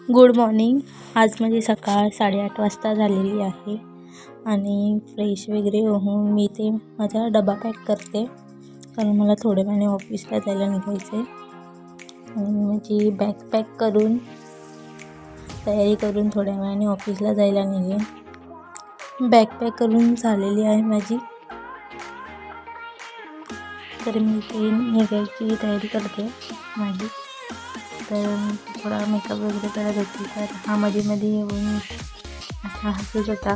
Good morning. आज माझी सकाळ 8:30 वाजता झालेली आहे आणि फ्रेश वगैरे होऊन मी ते माझा डबा पॅक करते, कारण मला थोड्या वेळाने ऑफिसला जायला निघायचं आहे. आणि माझी बॅग पॅक करून तयारी करून थोड्या वेळाने ऑफिसला जायला निघेन. बॅग पॅक करून झालेली आहे माझी, तर मी ते निघायची तयारी करते माझी. तर थोडा मेकअप वगैरे करत होती, तर हा मध्ये येऊन असा हसत होता.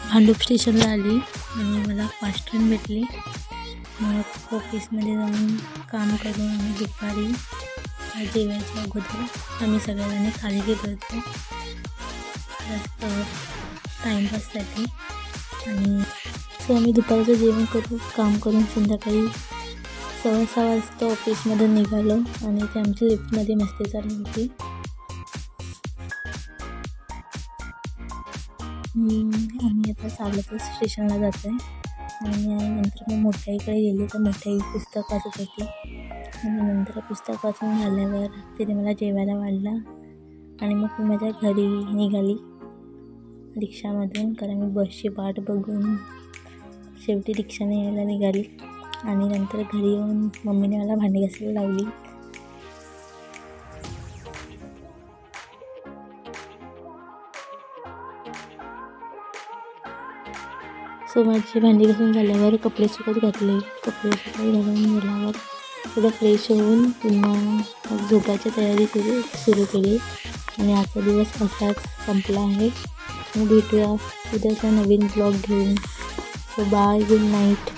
भांडूप स्टेशनला आली आणि मला फास्ट ट्रेन भेटली. मग ऑफिसमध्ये जाऊन काम करून आम्ही दुपारी जेवायच्या अगोदर आम्ही सगळ्यांनी खाली गेलो होतो जास्त टाईमपाससाठी. आणि सो आम्ही दुपारचं जेवण करून काम करून संध्याकाळी 6:15 वाजता ऑफिसमध्ये निघालो आणि ते आमच्या लिफ्टमध्ये मस्ती चालू होती. आम्ही आता चालतच स्टेशनला जातो आहे आणि नंतर मग मोठ्याईकडे गेली, तर मोठ्याई पुस्तक वाचत होती. आणि नंतर पुस्तक वाचून झाल्यावर तिने मला जेवायला वाढलं आणि मग मी माझ्या घरी निघाली रिक्षामधून, कारण मी बसची वाट बघून शेवटी रिक्षाने यायला निघाली. आणि नंतर घरी येऊन मम्मीने मला भांडी घासायला लावली. सो माझी भांडी घासून झाल्यावर कपडे सुकत घातले. कपडे सुकत घालून झाल्यावर थोडं फ्रेश होऊन पुन्हा झोपायची तयारी सुरू केली. आणि आजचा दिवस असाच संपला आहे. मग भेटूया उद्याचा नवीन ब्लॉग घेऊन. So bye, good night.